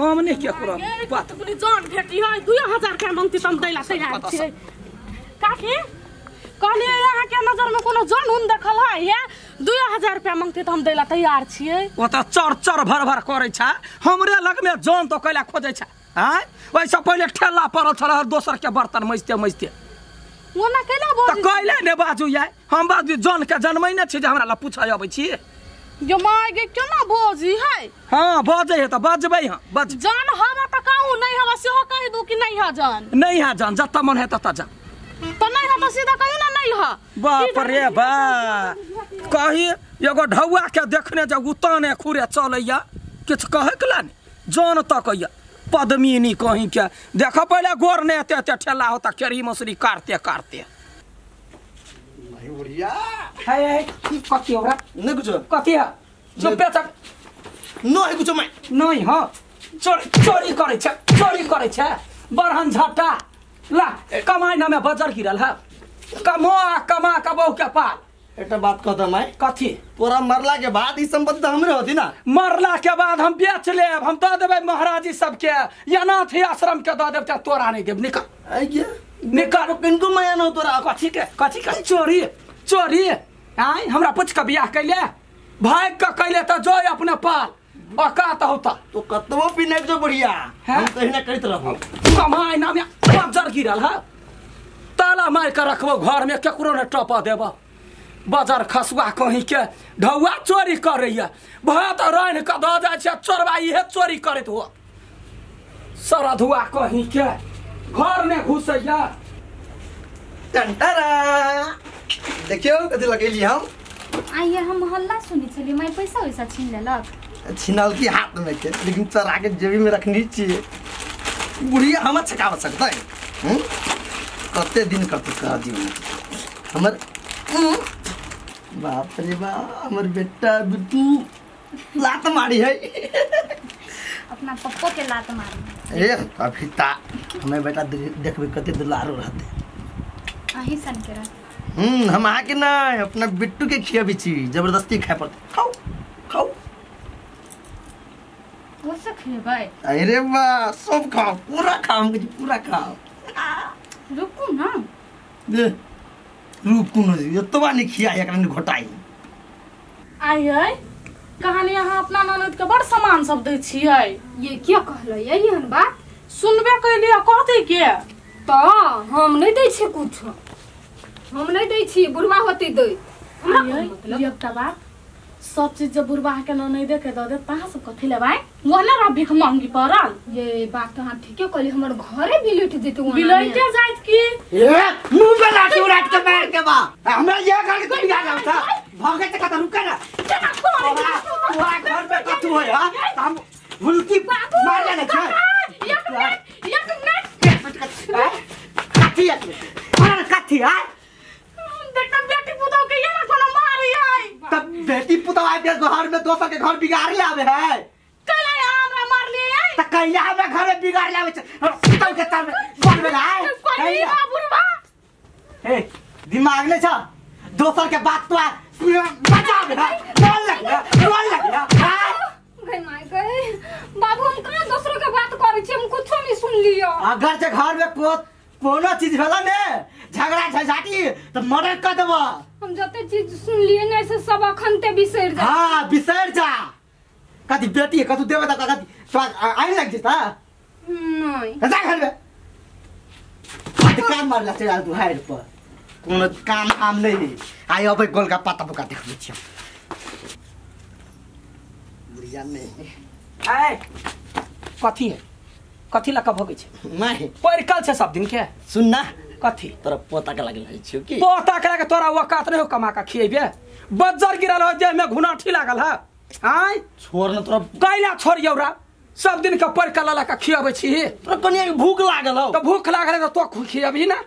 हमने क्या करो बात अपनी जान भेटी है 2000 के मांगती तुम दैला तैयार छे काकी कहले यहाँ के नजर में कोनो जान उन देखल है ये 2000 रुपया मांगती तुम दैला तैयार छिए ओ त चर भर भर करे छ हमरे लग में जान तो कैला खोजे छ हैं वैसे पहले ठेला पर छ दोसर के बर्तन मजते ओना केला बोल त कैले ने बाजू ये हम बाजू जान के जन्मै न छी जे हमरा ला पूछै आबै छी जो मागे क्यों ना बोजी है हां बजे है त बजबै हां बज जान हम त कहू नहीं हम सेहो कह दू कि नहीं है जान नहीं है जान जत मन है तत जा तो नहीं है तो सीधा कहियो ना नहीं है बाप रे बा कही एगो ढौआ के देखने जब उताने खुरे चलैया किछ कहे के ला जान तक पद्मिनी कहीं के देख पहले गोर ने एते ठेला होता केरी मसरी काटते भाई बुढ़िया है कथी ओरा नहीं कुछ कथी है चुपे चप नहीं कुछ मैं नहीं हां चोरी करे छ बरहन झटा ला कमाई ना में बाजार गिरल है कमा कबौ के पाल एक बात कहता मैं कथी तोरा मरला के बाद ई संपत्ति हमरे होती ना मरला के बाद हम बेच लेब हम दे देबै महाराजी सबके अनाथ आश्रम के दे देब तोरा नहीं देब निकल आई क्या निकल किनको माया न तोरा कथी के चोरी आय हमरा पूछ के बियाह कैले भाग के कैले त जो अपने पाल औकात होता तो कतबो पिने जो बढ़िया हम कहीं ना करत रहबो कमाई ना में बाजार गिरल है ताला मार के रखबो घर में केकरो ने टपा देबो बाजार खसुआ कहीं के ढौआ चोरी करैया भात रान के द जाय छै चोरबा इहे चोरी करत हो सारा धुआ कहीं के घर में घुसैया टंटरा देखियो कथि लगेली हम आइए हम मोहल्ला सुनी छली मैं पैसा वैसा छीन लेलक छिनाल की हाथ में के लेकिन चरा के जेबी में रखनी चाहिए बुढ़िया हम छका सकता है कते दिन करते का जीवन हमर बाप रे बाप हमर बेटा बिट्टू लात मारी है अपना पप्पो के लात मारी ए अभी ता हमें बेटा देखबे कते दुलारो रहते आही सन के रहते हम आके ना अपना बिट्टू के खियाबी छी जबरदस्ती खाए पड़ते खाओ वो से खेबै अरे वाह सब खाओ पूरा खाओ मुझे पूरा खाओ रुकू ना दे रुकू ना ये तो नहीं खिया एकरा ने घोटाई आइए कहानी यहाँ अपना ननद के बड़ सामान सब दे छियै ये क्या कहलो ये हन बात सुनबे कैलिया कहते के तो हम नहीं दै छी कुछ हम नहीं दै छी बुढ़वा होती दे आइए एकटा बात सब चीज जब बुढ़वा के न नहीं देखे दे तहां से कथि लेबै वो ना भीख मांगी पड़ल ये बात तो हां ठीके कहली हमर घरे बिलट जेते वो बिलटे जाइत की ए मुंह पे लाठी उड़ाट के मार के बा हमरा ये कर के तो बिगाड़ रहा था भागे त कत रुके ना पूरा घर पे कथु है हां हम मुल्की मार लेने छ एक मिनट कथी है देखता बेटी पुतौ के ये ना कोनो मारी है तब बेटी पुतवा के घर में दोसर के घर बिगाड़ ले आवे है कैला हमरा मार लिए है त कैला हमरा घर में बिगाड़ ले आवे छ पुतौ के तब बोल बेला है कैला बुढ़वा ए दिमाग ने छ दोसर के बात तो बचा बे बोल लग भाई माय गए बाबू हम कहां दूसरों के बात करै छी हम कुछ नहीं सुन लियो अगर जे घर में कोनो चीज भेला ने झगड़ा झंझाटी तो मर्डर कर देबो हम जते चीज सुन लिए ने से सब अखनते बिसर जा हां बिसर जा कथि बेटी कथु देबे त कथि आइ लग जेता नहीं जा घर में कथि काम मारला चल तू हाइड पर कोनो काम आम नहीं आइ अब गोलका पत्ता पका देखबै छी बुढ़िया में आय कथी ला भगे छै नहीं परिकल छै सब दिन के सुन ना कथी तोरा पोता के लागल है छियो की पोता के तोरा औकात नहीं हो कमा के खिएबे बज्जर गिरल हो देह में घुनाठी लागल है आय छोड़ न तोरा कैला छोड़ियौ रा सब दिन के परिकल ला के खियाबै छी तोरा कनिया के भूख लागल हो तो भूख लागल है तो खियाबी ना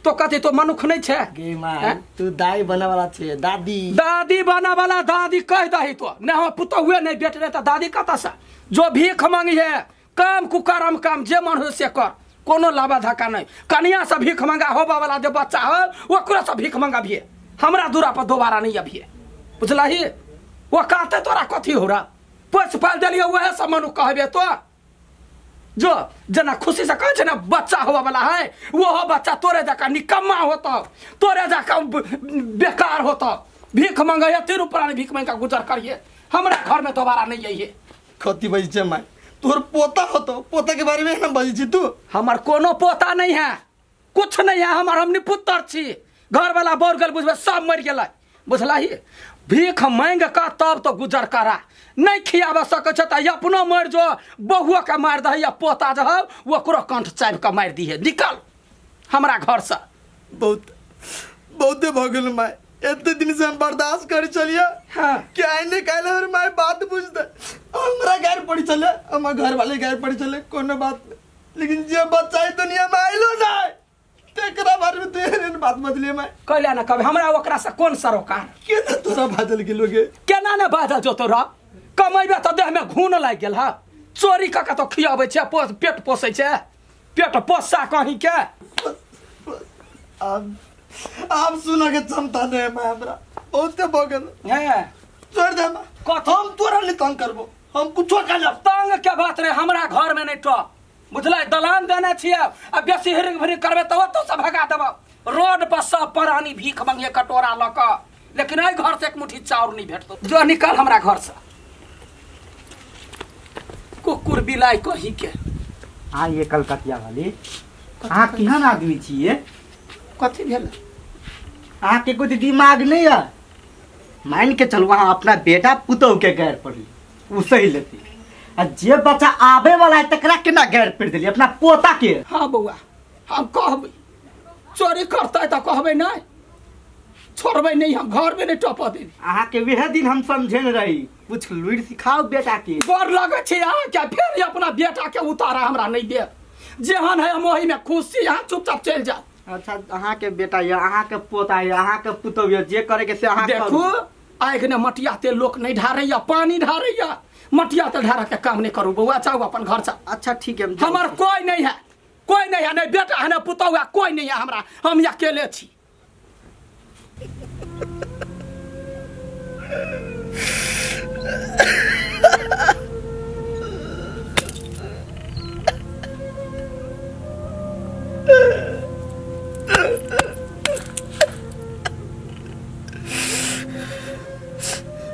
तो कथी तो मनुख नहीं छै गे मां तू दाई बने वाला छे दादी बना वाला दादी कह दही तो न हम पुतो हुए नहीं बेट रहे तो दादी कत से जो भीख मांगी है काम कुकरम काम जे मन हो से कर कोनो लाभा धक्का नहीं कनिया से भीख मंगा होबा वाला जो बच्चा हो ओकरा से भीख मंगा भी हमरा दूरा पर दोबारा नहीं अभी बुझलही वो कहते तोरा कथी हो रहा पोछ पाल दिलियो वह सब मनु कहबे तो जो जना खुशी से कहे ना बच्चा हुआ वाला है वो हो बच्चा तोरे जका निकम्मा होता, तोरे जका बेकार होता। भीख मंगा तेरू पुरानी भीख मंगा गुजर करिए, हमारा घर में दोबारा नहीं आइए। खती बजी छे माय, तोर पोता होतो, पोता के बारे में ना बजी छी तू। हमार कोनो पोता नहीं है, कुछ नहीं है, हमार हमनी पुत्र छी। घर वाला बोर गल बुझबे सब मर गेलै, बुझलाही। भीख मांग का तब तो गुजर करा, नहीं खियाब सकै छ त अपनो मर जो, बहुआ के मार दही या पोता जो है वो ओकरो कंठ चाबि के मार दी है। निकल हमरा घर से। बहुते भ गेल माय, एते दिन से हम बर्दाश्त कर चलिए। हाँ क्या आइने काले और माय बात बुझते, हमरा घर पड़ी चले, हम घर वाले घर पड़ी चले, कोनो बात नहीं। लेकिन जे बच्चा दुनिया में आइलो ना तेकरा बारे में तेरे बात बदले माय कहले ना कभी हमरा ओकरा से कोन सरोकार के ना तोरा बादल के लोगे केना ने बाजल जो तोरा कमेबे त देह में घून लाग गेल हा। चोरी क के तो खियाबै छै, पेट पोसै छै, पेट पोसा कहीं के। आप सुना के क्षमता नहीं मैं हमरा बहुते बगल है छोड़ दे मैं हम तोरा नहीं तंग करबो, हम कुछो करब। तंग के बात रे, हमरा घर में नहीं तो बुझले दलान देने छिए, अब बेसी हिरिंग भिरिंग करबे तो से भगा देबो। रोड पर सब परानी भीख मंगे कटोरा ल क, लेकिन आई घर से एक मुट्ठी चाउर नहीं भेटतो। जो निकल हमरा घर से। कुकुर बिलाई कही के हाँ ये कलकतिया वाली अहाँ केहन आदमी छिए? कथी भेल? अहाँ के कुछ दिमाग नहीं है? मान के चलू अहाँ अपना बेटा पुतौह के गैर पड़ली, उ सही लेती। आ जे बच्चा आवे वाला है तकरा केना गैर पड़ देली अपना पोता के? हाँ बउआ, हम कहबै चोरी करते तो कहबै नहीं, छोड़बै नहीं, हम घर में नहीं टपा देबी। अहाँ के वह दिन हम समझेन रही, कुछ लुरि सिखाओ बेटा के। डर लगे छै अहाँ के, फिर अपना बेटा के उतारा हमरा नहीं दे। जेहन है हम वही में खुश छी, यहाँ चुपचाप चल जा। अच्छा अहाँ के बेटा ये, अहाँ के पोता ये, अहाँ के पुतौह ये, जे करे के से अहाँ देखू आग ने मटिया ते लोक नहीं ढारैया, पानी ढारैया, मटिया ते ढारा के काम नहीं करू। बउआ जाओ अपन घर से। अच्छा ठीक है। हमार कोई नहीं है, कोई नहीं है, नहीं बेटा है, नहीं पुतौह है, कोई नहीं है हमरा, हम अकेले छी।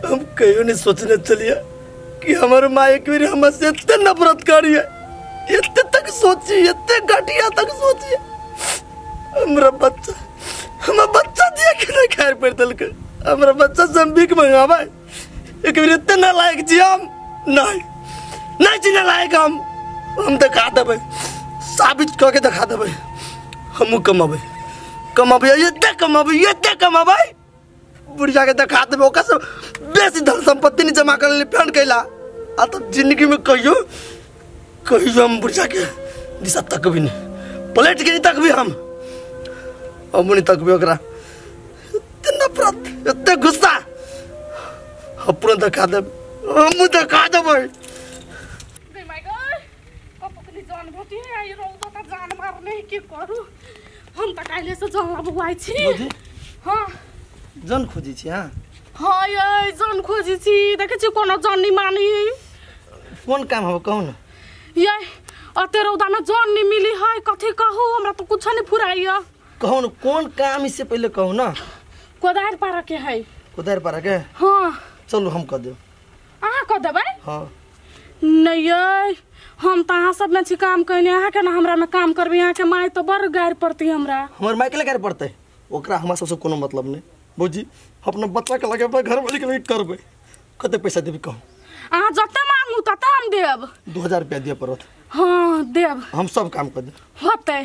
हम कहीं नहीं सोचने चलिए कि हमारे माँ एक बार हमसे इतने नफरत करी है, इतने तक सोची, इतने घटिया तक सोची। हमारा बच्चा दिया कि नहीं खैर पर दल के, हमारा बच्चा संभीक मंगावा एक बार इतने नालायक जी हम नहीं जी नालायक हम दिखा देवे, साबित करके दिखा देवे। हम कमाबे ये कमाबे बुढ़िया के दिखा देवे। ओका सब बेसी धन संपत्ति नहीं जमा कर ले पेंट कैला आ तब जिंदगी में कहियो हम बुढ़िया के दिशा तक भी नहीं, प्लेट के नहीं तक भी हम नहीं तक भी ओकरा इतने नफरत, इतने गुस्सा अपना दिखा दे, हम दिखा देवे। जान मारने के करू हम त काइले से जन बउआइ छी। हाँ जन खोजी छी। हाँ ये जन खोजी छी, देखे छी कोनो जन नहीं मानी। कौन काम हो कहू ना? ये अते रौदा में जन नहीं मिली है, कथी कहू, हमरा तो कुछ नहीं फुराइया। कहू ना कौन काम, इससे पहले कहू ना। कोदार पारा के है। कोदार पारा के? हाँ चलो हम कह देब। अहाँ कह देबै? हाँ नहीं ये हम तो अहाँ सब में छी काम कहने, अहाँ के ना हमरा में काम करबे, यहाँ के माय तो बड़ गायर पड़ती हमरा। हमार माय के लगे पड़ते, ओकरा हमरा सबसे कोनो मतलब नहीं। बूजी अपना बच्चा के लगे घर वाले के लगे करबे। कते पैसा देबी कहू? अहाँ जते मांगू तते हम देब। 2000 रुपया दिए पड़त। हाँ देब, हम सब काम कर दे। होते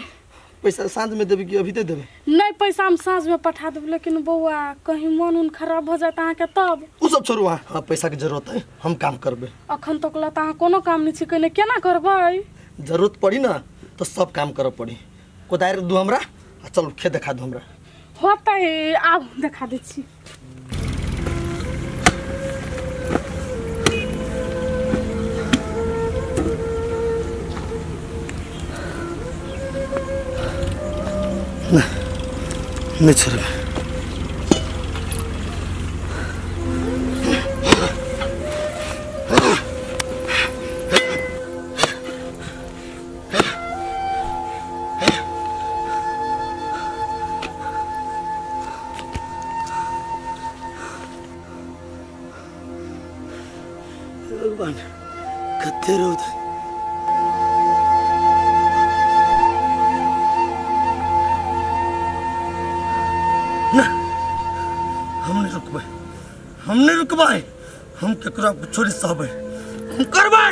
पैसा सांझ में देबी कि अभी दे देबे? नहीं पैसा हम सांझ में पठा देब, लेकिन बउआ कहीं मन उन खराब हो जाता अहाँ के तब। उ सब छोड़ू, हाँ पैसा के जरूरत है, हम काम करबे। अखन तक ला अहाँ कोनो काम नहीं छी कइले, केना करबै? जरूरत पड़ी ना तो सब काम करब पड़ी। कोदार दू हमरा, चलो खेत दिखा दू हमरा। होते आब दिखा दै छी। नहीं छोड़बे। भगवान कते रोद ना हमने रुकबाई हम केकरा छोड़ी सहबै हम करबै